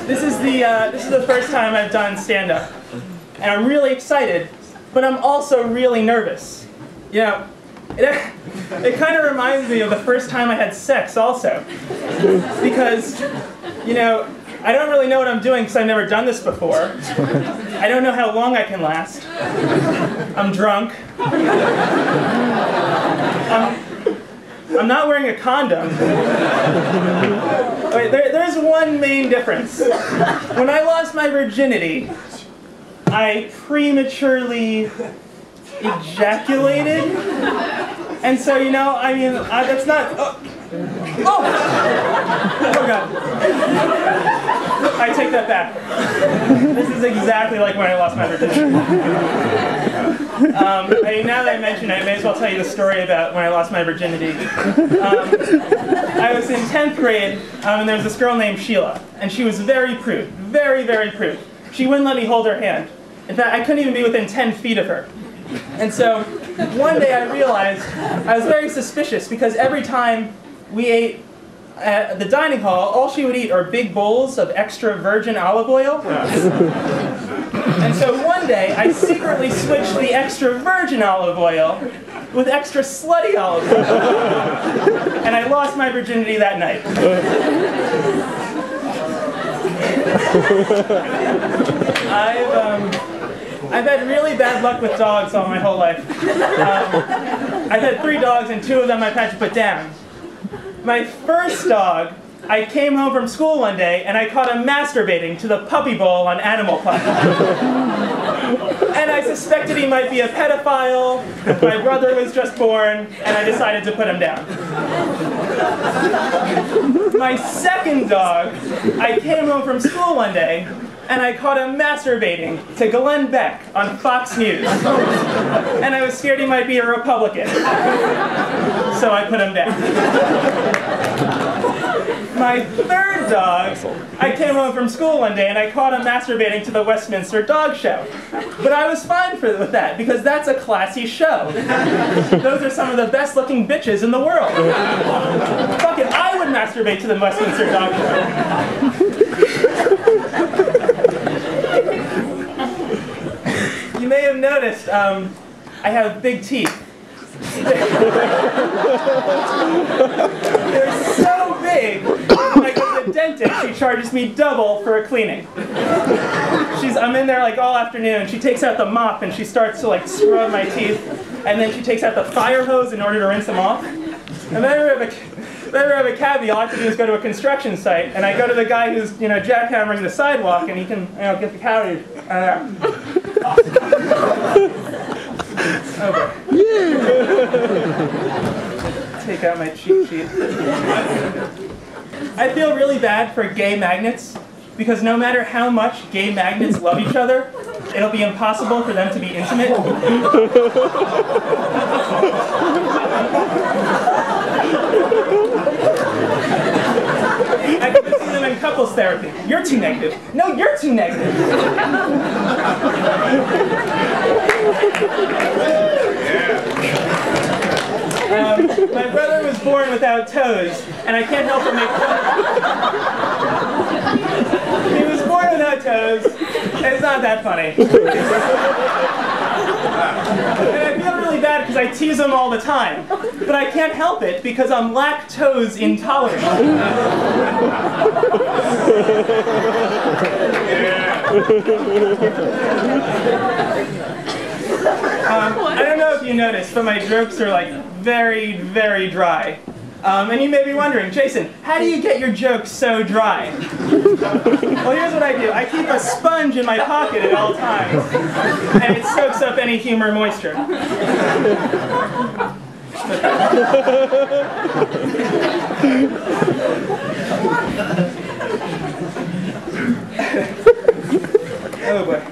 This is the first time I've done stand-up, and I'm really excited, but I'm also really nervous. You know, it kind of reminds me of the first time I had sex also, because, you know, I don't really know what I'm doing because I've never done this before. I don't know how long I can last. I'm drunk. I'm not wearing a condom. Wait, there's one main difference. When I lost my virginity, I prematurely ejaculated. And so, you know, I mean, that's not... Oh God. I take that back. This is exactly like when I lost my virginity. Now that I mention it, I may as well tell you the story about when I lost my virginity. I was in 10th grade, and there was this girl named Sheila, and she was very prude, very, very prude. She wouldn't let me hold her hand. In fact, I couldn't even be within 10 feet of her. And so, one day I realized I was very suspicious because every time we ate at the dining hall, all she would eat are big bowls of extra virgin olive oil. And so one day, I secretly switched the extra virgin olive oil with extra slutty olive oil. And I lost my virginity that night. I've had really bad luck with dogs all my whole life. I've had 3 dogs, and 2 of them I've had to put down. My first dog, I came home from school one day, and I caught him masturbating to the puppy bowl on Animal Planet. And I suspected he might be a pedophile. My brother was just born, and I decided to put him down. My second dog, I came home from school one day, and I caught him masturbating to Glenn Beck on Fox News. And I was scared he might be a Republican. So I put him down. My third dog, I came home from school one day and I caught him masturbating to the Westminster Dog Show. But I was fine with that because that's a classy show. Those are some of the best looking bitches in the world. Fuck it, I would masturbate to the Westminster Dog Show. You may have noticed I have big teeth. They're so big, when I go to the dentist, she charges me double for a cleaning. I'm in there like all afternoon, she takes out the mop and she starts to like scrub my teeth, and then she takes out the fire hose in order to rinse them off. And then I have a cavity, all I have to do is go to a construction site, and I go to the guy who's, you know, jackhammering the sidewalk, and he can, you know, get the cavity. Okay. Take out my cheat sheet. I feel really bad for gay magnets, because no matter how much gay magnets love each other, it'll be impossible for them to be intimate. I can see them in couples therapy. You're too negative. No, you're too negative. My brother was born without toes, and I can't help but make fun of him. He was born without toes, and it's not that funny. And I feel really bad because I tease him all the time, but I can't help it because I'm lactose intolerant. I don't know if you noticed, but my jokes are like very, very dry. And you may be wondering, Jason, how do you get your jokes so dry? Well, here's what I do. I keep a sponge in my pocket at all times, and it soaks up any humor moisture. Oh boy.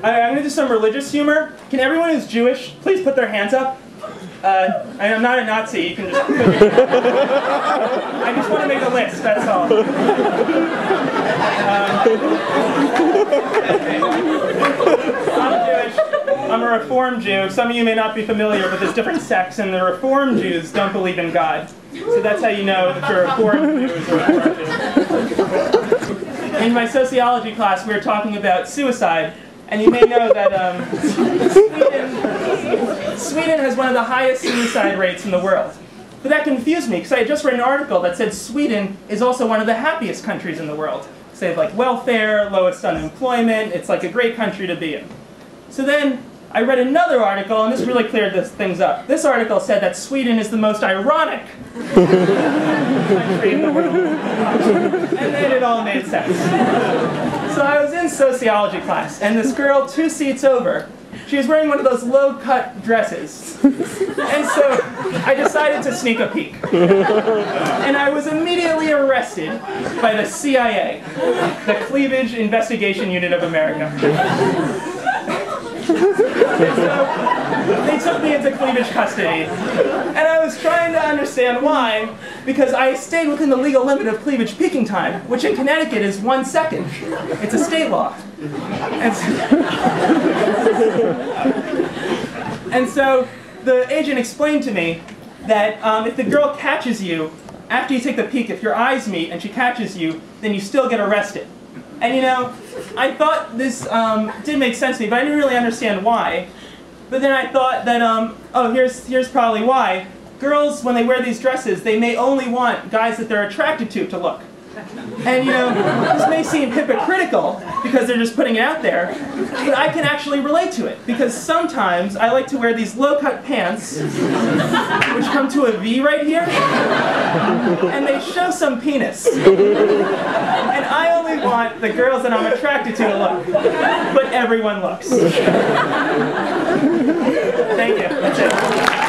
I'm going to do some religious humor. Can everyone who's Jewish please put their hands up? I'm not a Nazi. You can just put your hands up. I just want to make a list, that's all. I'm Jewish. I'm a Reform Jew. Some of you may not be familiar, but there's different sects, and the Reform Jews don't believe in God. So that's how you know that you're a foreign news or a In my sociology class, we were talking about suicide, and you may know that Sweden has one of the highest suicide rates in the world. But that confused me, because I had just read an article that said Sweden is also one of the happiest countries in the world. They have like welfare, lowest unemployment, it's like a great country to be in. So then I read another article, and this really cleared things up. This article said that Sweden is the most ironic country in the world. And then it all made sense. So I was in sociology class, and this girl 2 seats over, she was wearing one of those low-cut dresses. And so I decided to sneak a peek. And I was immediately arrested by the CIA, the Cleavage Investigation Unit of America. And so they took me into cleavage custody. And I was trying to understand why, because I stayed within the legal limit of cleavage peeking time, which in Connecticut is 1 second. It's a state law. And so the agent explained to me that if the girl catches you, after you take the peek, if your eyes meet and she catches you, then you still get arrested. And you know, I thought this did make sense to me, but I didn't really understand why. But then I thought that, oh, here's probably why. Girls, when they wear these dresses, they may only want guys that they're attracted to look. And you know, this may seem hypocritical because they're just putting it out there, but I can actually relate to it because sometimes I like to wear these low-cut pants, which come to a V right here, and they show some penis. And I only want the girls that I'm attracted to look, but everyone looks. Thank you. That's it.